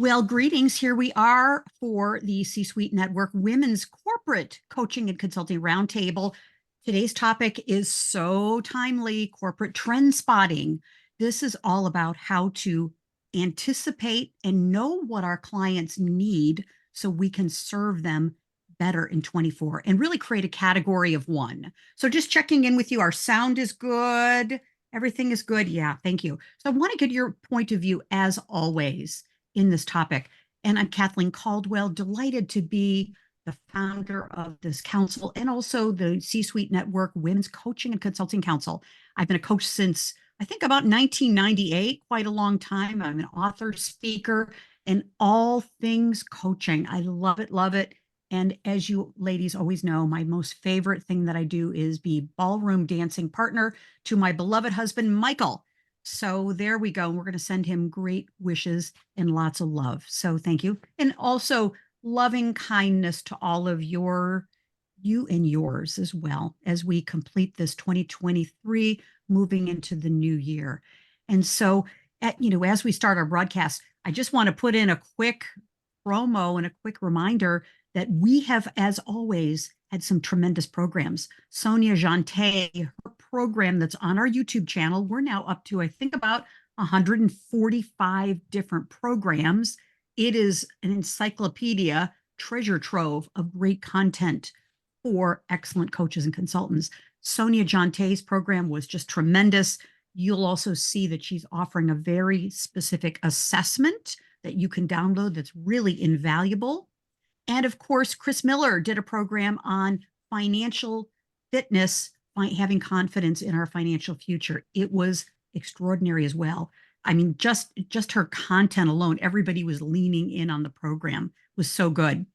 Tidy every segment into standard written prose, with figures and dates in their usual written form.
Well, greetings. Here we are for the C-Suite Network Women's Corporate Coaching and Consulting Roundtable. Today's topic is so timely, corporate trend spotting. This is all about how to anticipate and know what our clients need so we can serve them better in 24 and really create a category of one. So just checking in with you. Our sound is good. Everything is good. Yeah, thank you. So I want to get your point of view as always in this topic. And I'm Kathleen Caldwell, delighted to be the founder of this council and also the C-Suite Network Women's Coaching and Consulting Council. I've been a coach since, I think, about 1998, quite a long time. I'm an author, speaker, and all things coaching. I love it, love it. And as you ladies always know, my most favorite thing that I do is be ballroom dancing partner to my beloved husband, Michael. So there we go. We're going to send him great wishes and lots of love. So thank you. And also loving kindness to all of you and yours as well as we complete this 2023 moving into the new year. And so, as we start our broadcast, I just want to put in a quick promo and a quick reminder that we have, as always, had some tremendous programs. Sonia Jante, her program that's on our YouTube channel, we're now up to, I think, about 145 different programs. It is an encyclopedia, treasure trove of great content for excellent coaches and consultants. Sonia Jante's program was just tremendous. You'll also see that she's offering a very specific assessment that you can download that's really invaluable. And of course, Chris Miller did a program on financial fitness, having confidence in our financial future. It was extraordinary as well. I mean, just her content alone, everybody was leaning in on the program. It was so good.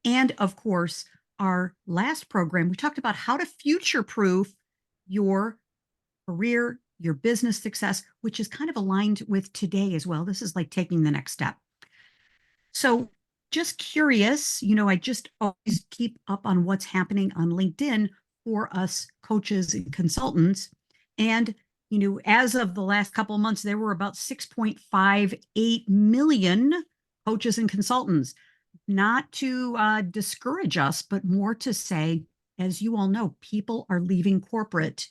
And of course, our last program, we talked about how to future-proof your career, your business success, which is kind of aligned with today as well. This is like taking the next step. So just curious, I just always keep up on what's happening on LinkedIn for us coaches and consultants. And, as of the last couple of months, there were about 6.58 million coaches and consultants. Not to discourage us, but more to say, as you all know, people are leaving corporate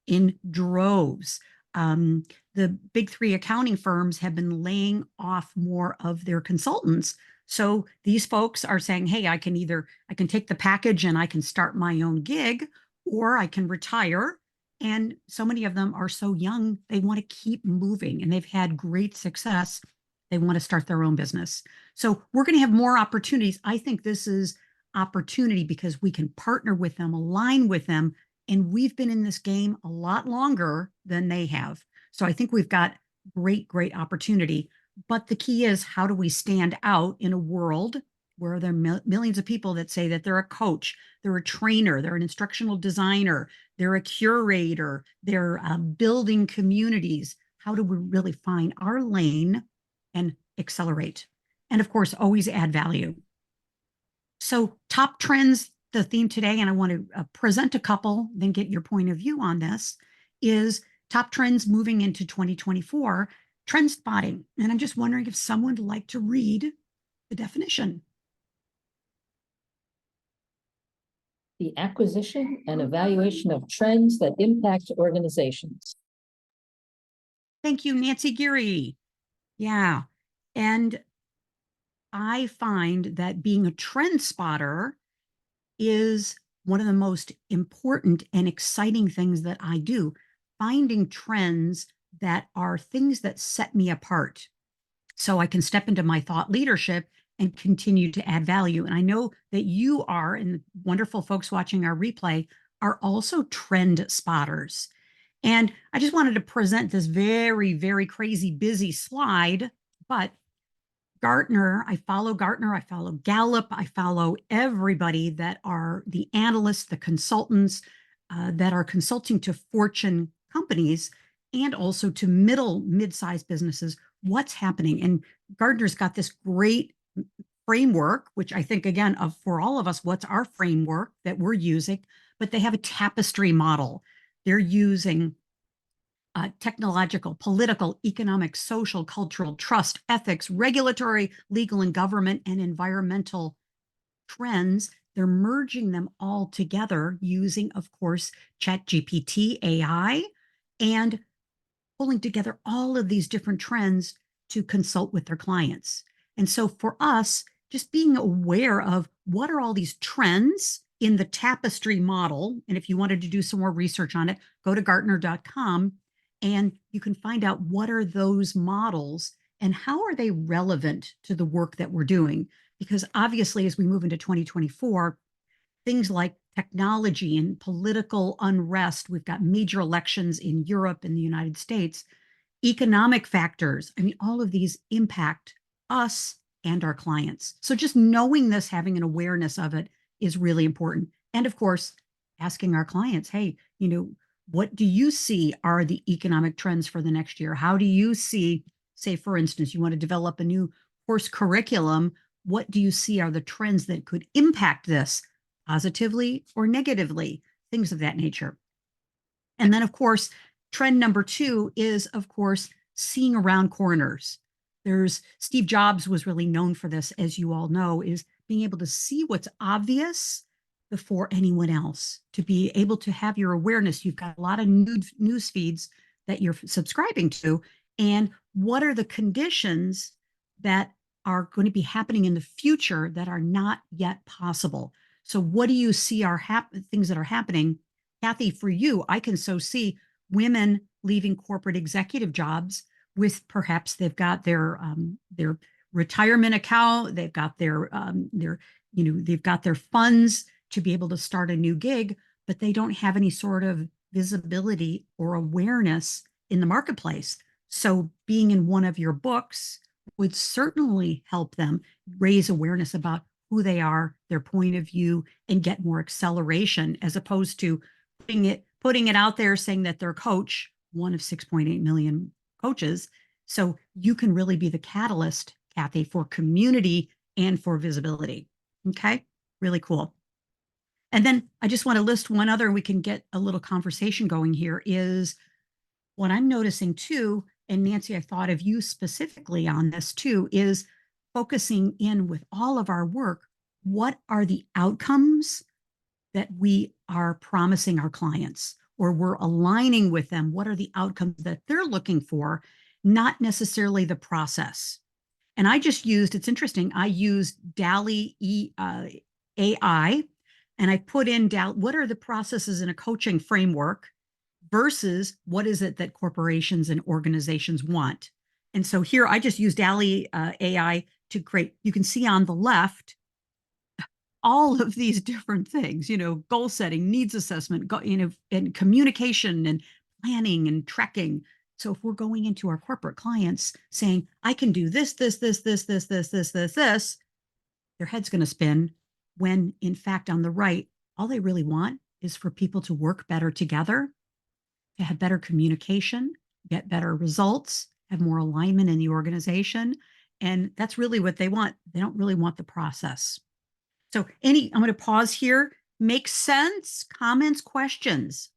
in droves. The big three accounting firms have been laying off more of their consultants. So these folks are saying, hey, I can take the package and I can start my own gig, or I can retire. And so many of them are so young, they want to keep moving and they've had great success. They want to start their own business. So we're going to have more opportunities. I think this is opportunity because we can partner with them, align with them, and we've been in this game a lot longer than they have. So I think we've got great opportunity. But the key is, how do we stand out in a world where there are millions of people that say that they're a coach, they're a trainer, they're an instructional designer, they're a curator, they're building communities. How do we really find our lane and accelerate? And of course, always add value. So top trends, the theme today, and I want to present a couple, then get your point of view on this, is top trends moving into 2024, trend spotting. And I'm just wondering if someone would like to read the definition. The acquisition and evaluation of trends that impact organizations. Thank you, Nancy Geary. Yeah. And I find that being a trend spotter is one of the most important and exciting things that I do, finding trends that are things that set me apart so I can step into my thought leadership and continue to add value. And I know that you are, and the wonderful folks watching our replay are also trend spotters. And I just wanted to present this very crazy busy slide, but Gartner, I follow Gallup, I follow everybody that are the analysts, the consultants that are consulting to Fortune companies and also to mid-sized businesses, what's happening. And Gartner's got this great framework, which I think, again, for all of us, what's our framework that we're using, but they have a tapestry model. They're using technological, political, economic, social, cultural, trust, ethics, regulatory, legal, and government, and environmental trends. They're merging them all together using, of course, ChatGPT, AI, and pulling together all of these different trends to consult with their clients. And so for us, just being aware of what are all these trends in the tapestry model. And if you wanted to do some more research on it, go to Gartner.com and you can find out what are those models and how are they relevant to the work that we're doing. Because obviously, as we move into 2024, things like technology and political unrest, we've got major elections in Europe and the United States, economic factors. I mean, all of these impact us and our clients. So just knowing this, having an awareness of it is really important. And of course, asking our clients, hey, what do you see are the economic trends for the next year? How do you see, say, for instance, you want to develop a new course curriculum? What do you see are the trends that could impact this positively or negatively? Things of that nature. And then, of course, trend number 2 is, of course, seeing around corners. Steve Jobs was really known for this, as you all know, is being able to see what's obvious before anyone else, to be able to have your awareness. You've got a lot of news feeds that you're subscribing to, and what are the conditions that are going to be happening in the future that are not yet possible? So what do you see are things that are happening? Kathy, for you, I can so see women leaving corporate executive jobs with perhaps they've got their retirement account, they've got they've got their funds to be able to start a new gig, but they don't have any sort of visibility or awareness in the marketplace. So being in one of your books would certainly help them raise awareness about who they are, their point of view, and get more acceleration, as opposed to putting it out there saying that they're a coach, one of 6.8 million coaches. So you can really be the catalyst, Kathy, for community and for visibility. Okay, really cool. And then I just want to list one other, and we can get a little conversation going here, is what I'm noticing too, and Nancy, I thought of you specifically on this too, is focusing in with all of our work. What are the outcomes that we are promising our clients, or we're aligning with them? What are the outcomes that they're looking for, not necessarily the process? And it's interesting, I used DALI AI, and I put in what are the processes in a coaching framework versus what is it that corporations and organizations want. And so here I just used DALI AI to create, you can see on the left, all of these different things, goal setting, needs assessment, and communication and planning and tracking. So if we're going into our corporate clients saying, I can do this, this, this, this, this, this, this, this, this, their head's going to spin, when in fact, on the right, all they really want is for people to work better together, to have better communication, get better results, have more alignment in the organization. And that's really what they want. They don't really want the process. So I'm going to pause here. Make sense? Comments, questions?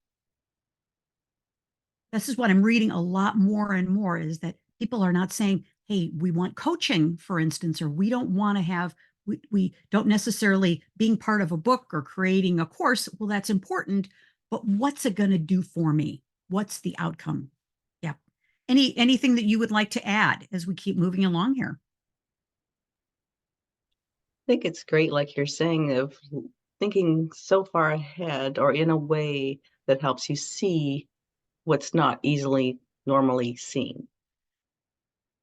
This is what I'm reading a lot more and more, is that people are not saying, hey, we want coaching, for instance, or we don't want to have, we don't necessarily being part of a book or creating a course. Well, that's important, but what's it going to do for me? What's the outcome? Yeah. Anything that you would like to add as we keep moving along here? I think it's great, like you're saying, of thinking so far ahead, or in a way that helps you see what's not easily normally seen,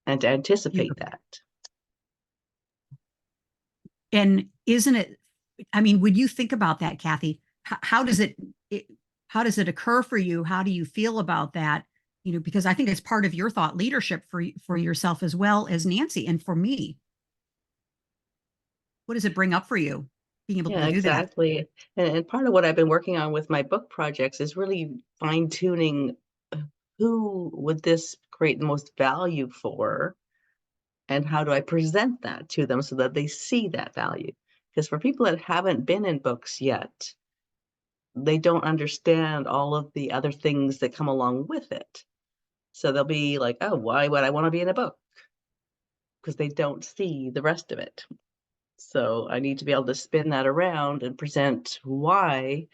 and to anticipate that. And isn't it, I mean, would you think about that, Kathy? How does it occur for you? How do you feel about that? Because I think it's part of your thought leadership for yourself as well as Nancy and for me. What does it bring up for you, being able to do that? Exactly. And part of what I've been working on with my book projects is really fine-tuning who would this create the most value for, and how do I present that to them so that they see that value? Because for people that haven't been in books yet, they don't understand all of the other things that come along with it. So they'll be like, oh, why would I want to be in a book? Because they don't see the rest of it. So I need to be able to spin that around and present why,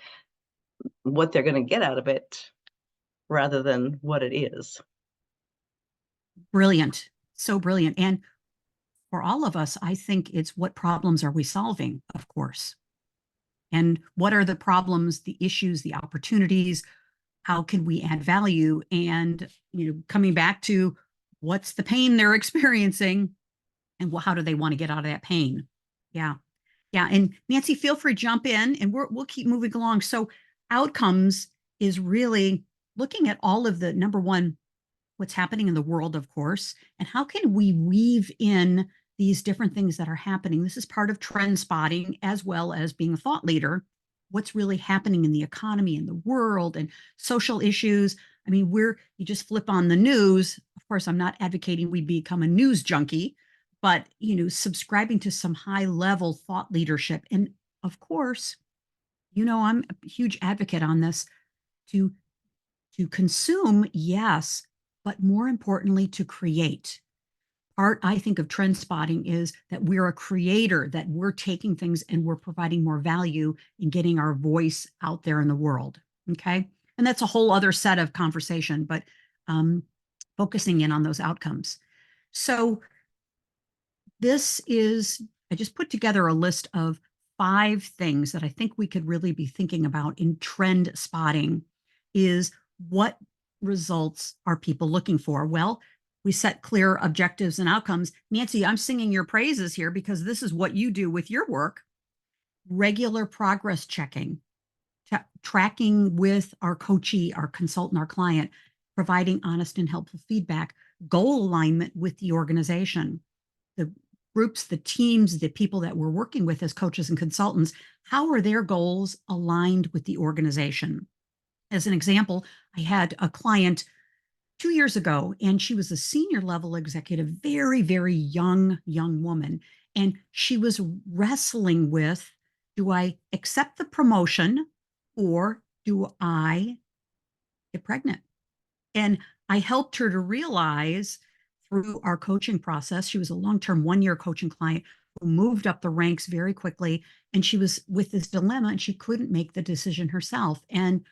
what they're going to get out of it, rather than what it is. Brilliant. So brilliant. And for all of us, I think it's what problems are we solving, of course. And what are the problems, the issues, the opportunities? How can we add value? And, coming back to what's the pain they're experiencing and how do they want to get out of that pain? Yeah. Yeah. And Nancy, feel free to jump in and we'll keep moving along. So outcomes is really looking at all of the, number one, what's happening in the world, of course, and how can we weave in these different things that are happening. This is part of trend spotting as well as being a thought leader. What's really happening in the economy, in the world, and social issues. I mean, you just flip on the news. Of course, I'm not advocating we become a news junkie, but subscribing to some high level thought leadership. And of course, I'm a huge advocate on this to consume, yes, but more importantly, to create. Part, I think, of trend spotting is that we're a creator, that we're taking things and we're providing more value in getting our voice out there in the world. Okay. And that's a whole other set of conversation, but focusing in on those outcomes. So I just put together a list of 5 things that I think we could really be thinking about in trend spotting. Is what results are people looking for? Well, we set clear objectives and outcomes. Nancy, I'm singing your praises here because this is what you do with your work. Regular progress checking, tracking with our coachee, our consultant, our client, providing honest and helpful feedback, goal alignment with the organization, the groups, the teams, the people that we're working with as coaches and consultants. How are their goals aligned with the organization? As an example, I had a client 2 years ago, and she was a senior level executive, very, very young woman. And she was wrestling with, do I accept the promotion or do I get pregnant? And I helped her to realize through our coaching process, she was a long-term 1-year coaching client who moved up the ranks very quickly. And she was with this dilemma and she couldn't make the decision herself. And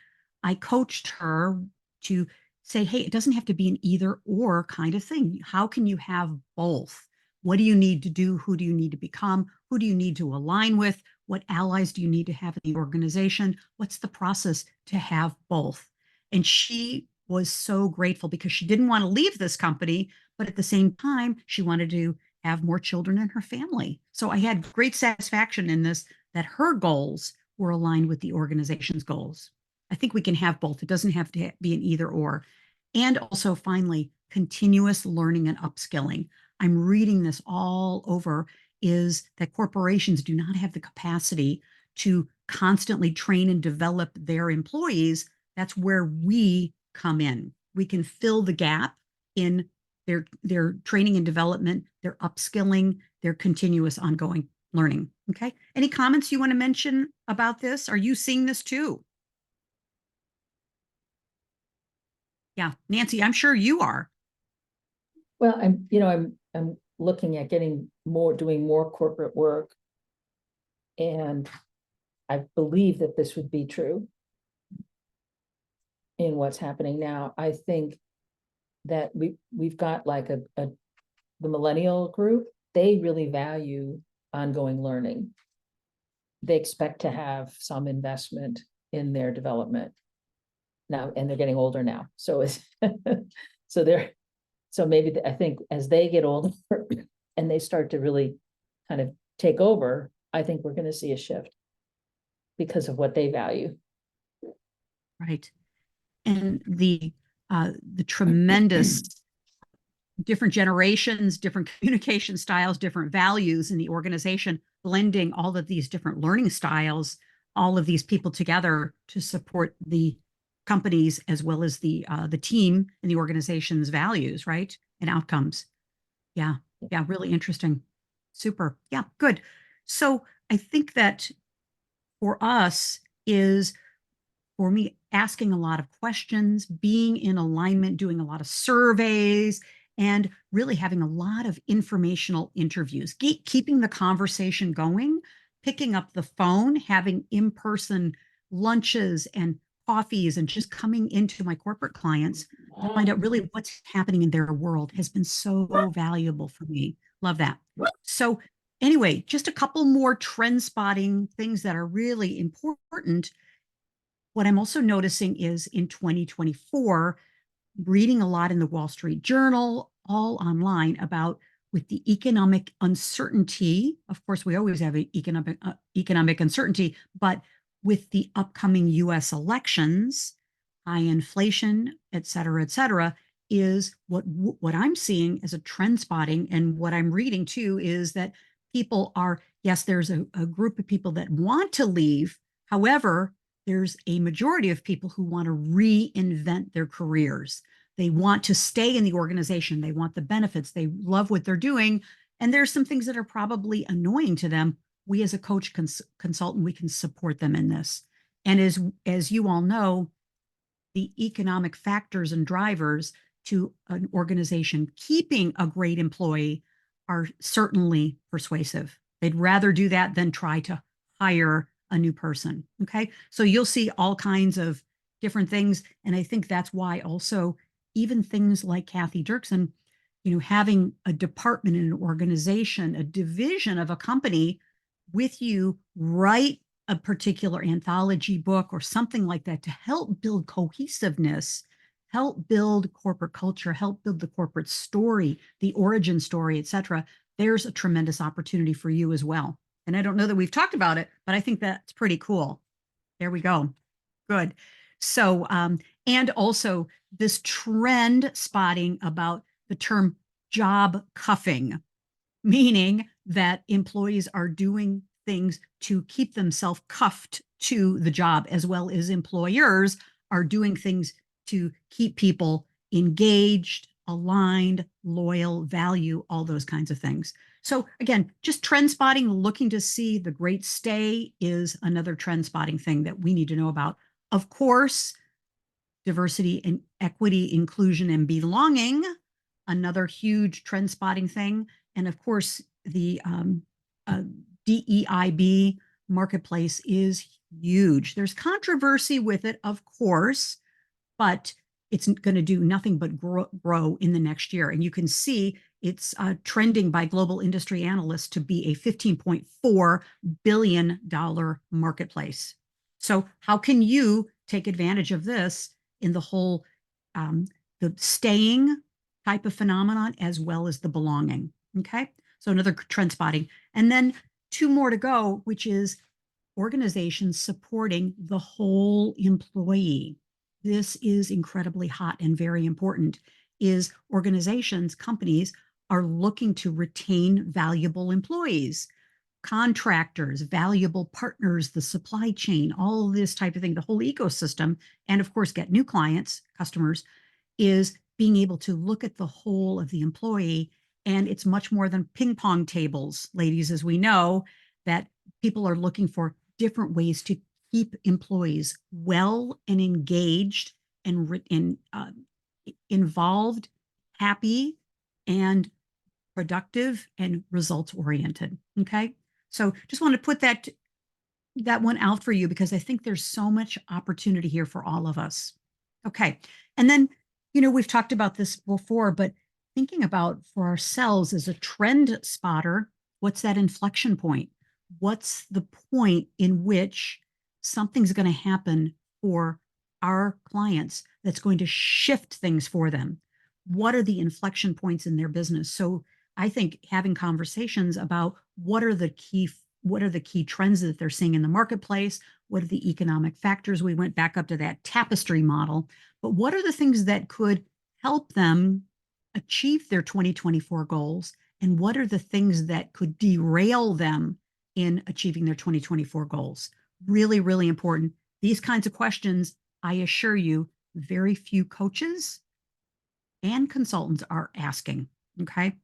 I coached her to say, hey, it doesn't have to be an either or kind of thing. How can you have both? What do you need to do? Who do you need to become? Who do you need to align with? What allies do you need to have in the organization? What's the process to have both? And she was so grateful because she didn't want to leave this company, but at the same time, she wanted to have more children in her family. So I had great satisfaction in this, that her goals were aligned with the organization's goals. I think we can have both. It doesn't have to be an either or. And also, finally, continuous learning and upskilling. I'm reading this all over, is that corporations do not have the capacity to constantly train and develop their employees. That's where we come in. We can fill the gap in their training and development, their upskilling, their continuous ongoing learning. Okay. Any comments you want to mention about this? Are you seeing this too? Yeah, Nancy, I'm sure you are. Well, I'm looking at doing more corporate work. And I believe that this would be true in what's happening now. I think that we've got like the millennial group, they really value ongoing learning. They expect to have some investment in their development now, and they're getting older now. So it's so maybe I think as they get older and they start to really kind of take over, I think we're going to see a shift because of what they value. Right. And the tremendous different generations, different communication styles, different values in the organization, blending all of these different learning styles, all of these people together to support the companies as well as the team and the organization's values, right? And outcomes. Yeah. Yeah. Really interesting. Super. Yeah. Good. So I think that for us is for me, asking a lot of questions, being in alignment, doing a lot of surveys, and really having a lot of informational interviews, keeping the conversation going, picking up the phone, having in-person lunches and coffees, and just coming into my corporate clients to find out really what's happening in their world has been so valuable for me. Love that. So anyway, just a couple more trend spotting things that are really important. What I'm also noticing is in 2024, reading a lot in the Wall Street Journal, all online, about with the economic uncertainty. Of course, we always have economic uncertainty, but with the upcoming U.S. elections, high inflation, et cetera, is what I'm seeing as a trend spotting, and what I'm reading too is that people are, yes, there's a group of people that want to leave. However, there's a majority of people who want to reinvent their careers. They want to stay in the organization. They want the benefits. They love what they're doing. And there's some things that are probably annoying to them. We as a coach consultant, we can support them in this. And as you all know, the economic factors and drivers to an organization keeping a great employee are certainly persuasive. They'd rather do that than try to hire a new person. Okay. So you'll see all kinds of different things. And I think that's why also even things like Kathy Dirksen, having a department in an organization, a division of a company with you write a particular anthology book or something like that to help build cohesiveness, help build corporate culture, help build the corporate story, the origin story, et cetera. There's a tremendous opportunity for you as well. And I don't know that we've talked about it, but I think that's pretty cool. There we go. Good. So, and also this trend spotting about the term job cuffing, meaning that employees are doing things to keep themselves cuffed to the job, as well as employers are doing things to keep people engaged, aligned, loyal, value, all those kinds of things. So again, just trend spotting, looking to see the great stay is another trend spotting thing that we need to know about. Of course, diversity and equity, inclusion, and belonging, another huge trend spotting thing. And of course, the DEIB marketplace is huge. There's controversy with it, of course, but it's going to do nothing but grow in the next year. And you can see it's trending by global industry analysts to be a $15.4 billion marketplace. So how can you take advantage of this in the whole, the staying type of phenomenon, as well as the belonging? Okay. So another trend spotting. And then two more to go, which is organizations supporting the whole employee. This is incredibly hot and very important, is organizations, companies are looking to retain valuable employees, contractors, valuable partners, the supply chain, all this type of thing, the whole ecosystem, and of course, get new clients, customers, is being able to look at the whole of the employee. And it's much more than ping pong tables, ladies, as we know, that people are looking for different ways to keep employees well and engaged and involved, happy, and productive and results oriented. Okay. So just want to put that one out for you, because I think there's so much opportunity here for all of us. Okay. And then, we've talked about this before, but thinking about for ourselves as a trend spotter, what's that inflection point? What's the point in which something's going to happen for our clients that's going to shift things for them? What are the inflection points in their business? So I think having conversations about what are the key trends that they're seeing in the marketplace, what are the economic factors? We went back up to that tapestry model, but what are the things that could help them achieve their 2024 goals? And what are the things that could derail them in achieving their 2024 goals? Really, really important. These kinds of questions, I assure you, very few coaches and consultants are asking. Okay.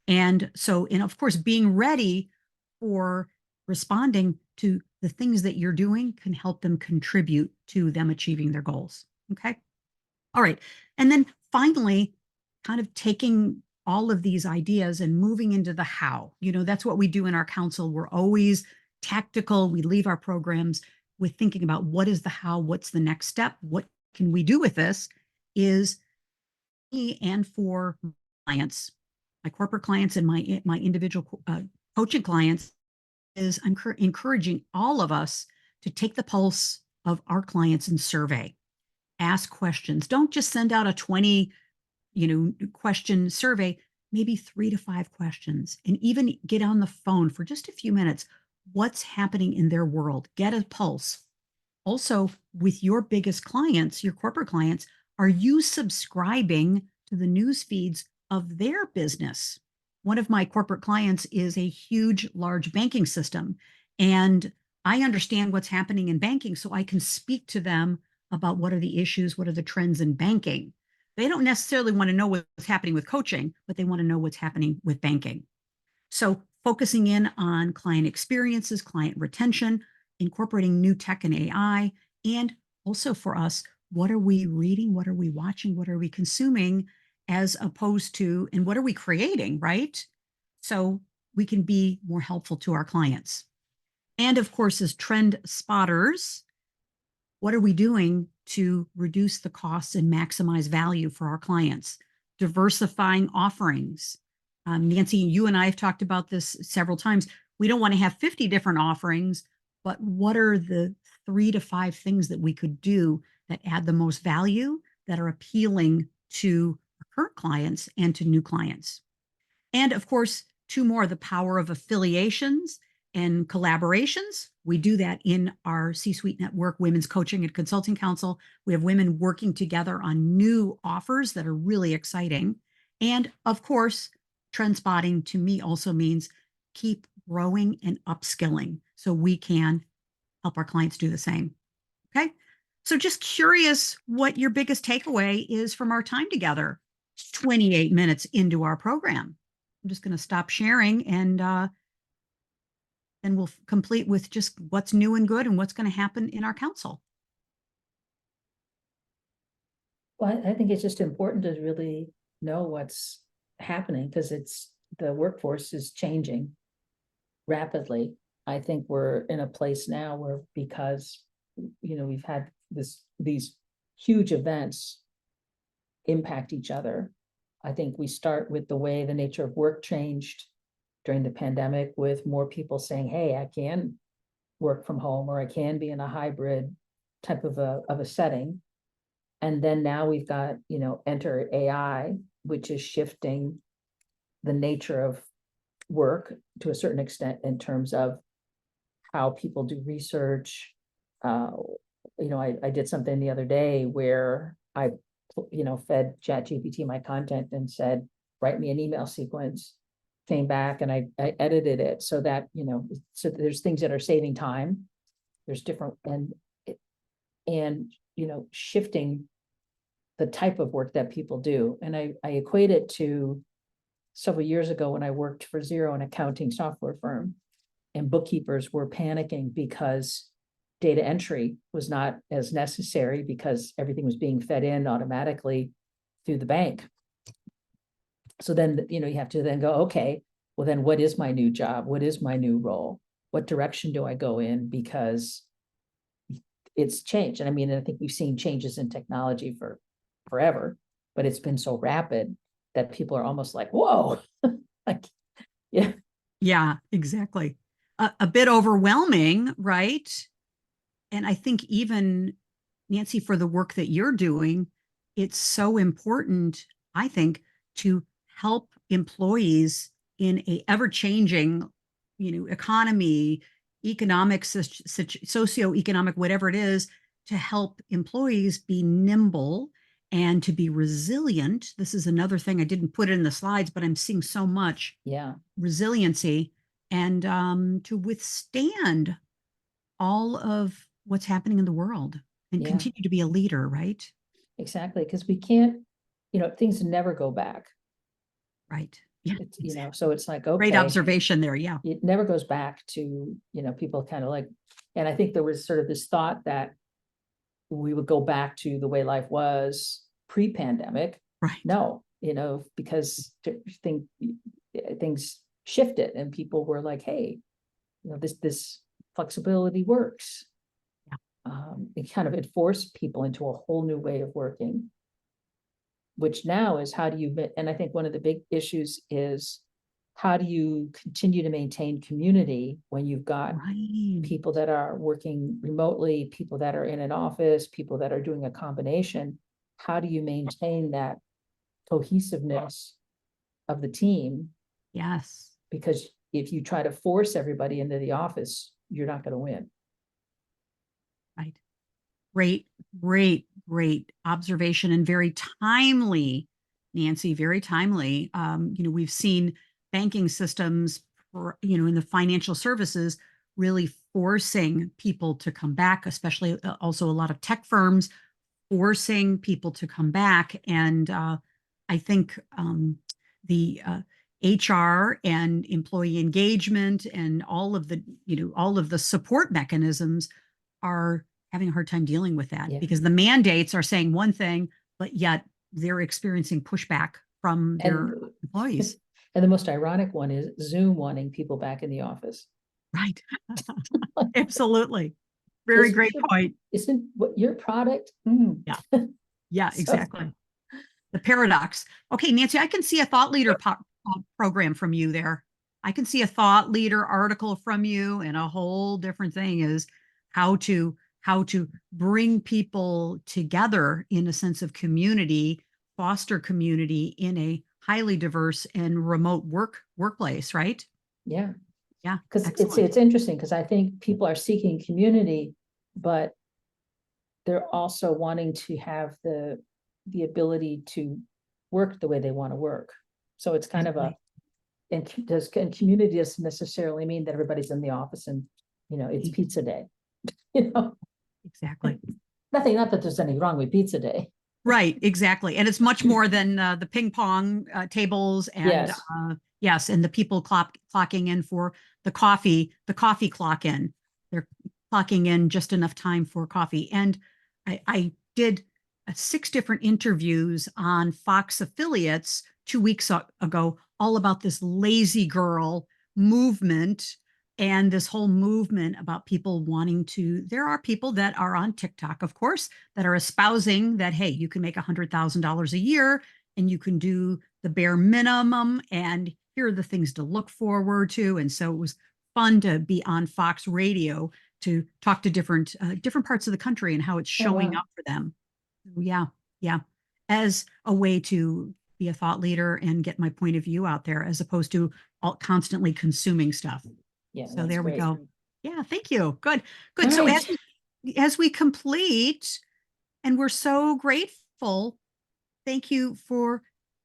And so, and of course, being ready for responding to the things that you're doing can help them contribute to them achieving their goals. Okay. All right. And then finally, kind of taking all of these ideas and moving into the how. That's what we do in our council. We're always tactical. We leave our programs with thinking about what is the how, what's the next step, what can we do with this, is me and for clients, my corporate clients and my individual coaching clients, is I'm encouraging all of us to take the pulse of our clients and survey, ask questions. Don't just send out a 20 question survey, maybe 3 to 5 questions, and even get on the phone for just a few minutes. What's happening in their world? Get a pulse. Also, with your biggest clients, your corporate clients, are you subscribing to the news feeds of their business? One of my corporate clients is a huge, large banking system, and I understand what's happening in banking, so I can speak to them about what are the issues, what are the trends in banking. They don't necessarily want to know what's happening with coaching, but they want to know what's happening with banking. So focusing in on client experiences, client retention, incorporating new tech and AI, and also for us, what are we reading? What are we watching? What are we consuming, as opposed to, and what are we creating, right? So we can be more helpful to our clients. And of course, as trend spotters, what are we doing to reduce the costs and maximize value for our clients? Diversifying offerings. Nancy, you and I have talked about this several times. We don't want to have 50 different offerings, but what are the 3 to 5 things that we could do that add the most value, that are appealing to our current clients and to new clients? And of course, 2 more, the power of affiliations and collaborations. We do that in our C-Suite Network Women's Coaching and Consulting Council. We have women working together on new offers that are really exciting. And of course, Trendspotting to me also means keep growing and upskilling so we can help our clients do the same. Okay. So just curious what your biggest takeaway is from our time together, 28 minutes into our program. I'm just going to stop sharing, and then we'll complete with just what's new and good and what's going to happen in our council. Well, I think it's just important to really know what's happening, because the workforce is changing rapidly. I think we're in a place now where, because we've had these huge events impact each other. I think we start with the way the nature of work changed during the pandemic, with more people saying, hey, I can work from home, or I can be in a hybrid type of a setting. And then now we've got, enter AI, which is shifting the nature of work to a certain extent in terms of how people do research. I did something the other day where I, fed ChatGPT my content and said, write me an email sequence, came back and I edited it so that, so there's things that are saving time. There's different, and shifting the type of work that people do. And I equate it to several years ago when I worked for Xero, an accounting software firm, and bookkeepers were panicking because data entry was not as necessary because everything was being fed in automatically through the bank. So then, you have to then go, okay, well then what is my new job? What is my new role? What direction do I go in? Because it's changed. And I think we've seen changes in technology for forever, but it's been so rapid that people are almost like, whoa, like, yeah. Yeah, exactly. A bit overwhelming, right? And I think even, Nancy, for the work that you're doing, it's so important, I think, to help employees in a ever-changing, economy, economic, socioeconomic, whatever it is, to help employees be nimble and to be resilient. This is another thing, I didn't put it in the slides, but I'm seeing so much resiliency, and to withstand all of what's happening in the world and continue to be a leader, right? Exactly, because we can't, things never go back. Right. Yeah. So it's like, okay. Great observation there. Yeah. It never goes back to, people kind of like And I think there was sort of this thought that we would go back to the way life was pre-pandemic. Right. No, because things shifted and people were like, hey, this flexibility works. Yeah. It kind of enforced people into a whole new way of working, which now is how do you, and I think one of the big issues is how do you continue to maintain community when you've got people that are working remotely, people that are in an office, people that are doing a combination? How do you maintain that cohesiveness of the team? Yes. Because if you try to force everybody into the office, you're not going to win. Right. Great observation, and very timely, Nancy, very timely. We've seen banking systems in the financial services really forcing people to come back, especially also a lot of tech firms forcing people to come back. And I think the HR and employee engagement and all of the support mechanisms are having a hard time dealing with that, because the mandates are saying one thing, but yet they're experiencing pushback from their employees. And the most ironic one is Zoom wanting people back in the office. Right. Absolutely. Very great point. Isn't what your product? Yeah, exactly. The paradox. Okay, Nancy, I can see a thought leader program from you there. I can see a thought leader article from you, and a whole different thing is how to bring people together in a sense of community, foster community in a highly diverse and remote workplace, right? Yeah. Yeah. Because it's interesting, because I think people are seeking community, but they're also wanting to have the ability to work the way they want to work. So it's kind of and community doesn't necessarily mean that everybody's in the office and it's pizza day. Exactly. Not that there's anything wrong with pizza day. Right, exactly. And it's much more than the ping pong tables and yes, and the people clocking in for the coffee clock in. They're clocking in just enough time for coffee. And I did 6 different interviews on Fox affiliates 2 weeks ago, all about this lazy girl movement and this whole movement about people wanting to. There are people that are on TikTok, of course, that are espousing that, hey, you can make $100,000 a year and you can do the bare minimum, and here are the things to look forward to. And so it was fun to be on Fox Radio to talk to different parts of the country and how it's showing up for them. Yeah, as a way to be a thought leader and get my point of view out there, as opposed to constantly consuming stuff. Yeah. So there we go. Yeah, thank you. Good. All So right. as we complete, and we're so grateful, thank you for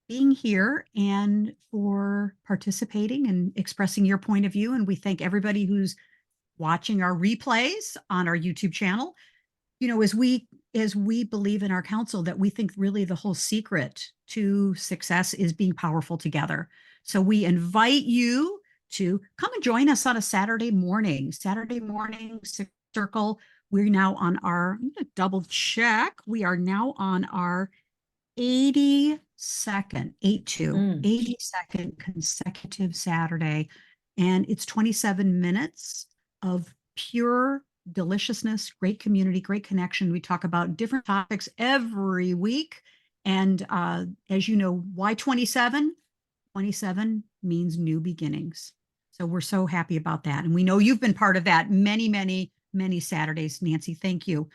being here and for participating and expressing your point of view. And we thank everybody who's watching our replays on our YouTube channel. As we believe in our council, that we think really the whole secret to success is being powerful together. So we invite you to come and join us on a Saturday morning, Circle. We're now on I'm going to double check. We are now on our 82nd consecutive Saturday. And it's 27 minutes of pure deliciousness, great community, great connection. We talk about different topics every week. And as you know, why 27? 27 means new beginnings. So we're so happy about that. And we know you've been part of that many Saturdays, Nancy. Thank you.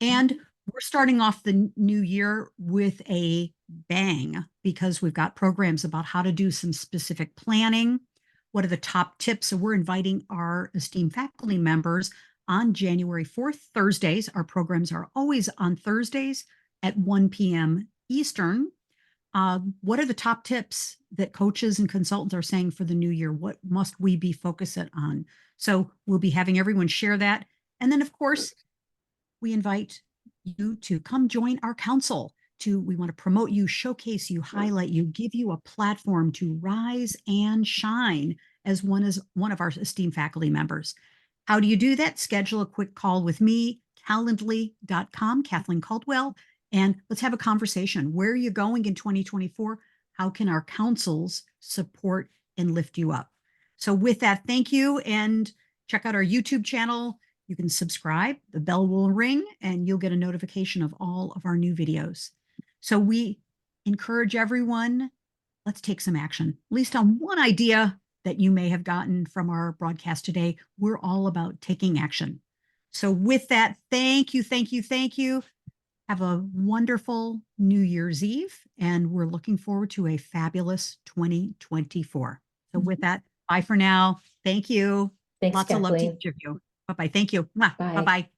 And we're starting off the new year with a bang, because we've got programs about how to do some specific planning. What are the top tips? So we're inviting our esteemed faculty members on January 4th, Thursdays. Our programs are always on Thursdays at 1 p.m. Eastern. What are the top tips that coaches and consultants are saying for the new year? What must we be focused on? So we'll be having everyone share that. And then, of course, we invite you to come join our council. We want to promote you, showcase you, highlight you, give you a platform to rise and shine as one of our esteemed faculty members. How do you do that? Schedule a quick call with me, calendly.com, Kathleen Caldwell, and let's have a conversation. Where are you going in 2024? How can our councils support and lift you up? So with that, thank you, and check out our YouTube channel. You can subscribe, the bell will ring, and you'll get a notification of all of our new videos. So we encourage everyone, let's take some action, at least on one idea that you may have gotten from our broadcast today. We're all about taking action. So with that, thank you, thank you, thank you. Have a wonderful New Year's Eve, and we're looking forward to a fabulous 2024. So with that, bye for now. Thank you. Thanks, Lots of love to Kathleen. each of you. Bye-bye. Thank you. Bye-bye.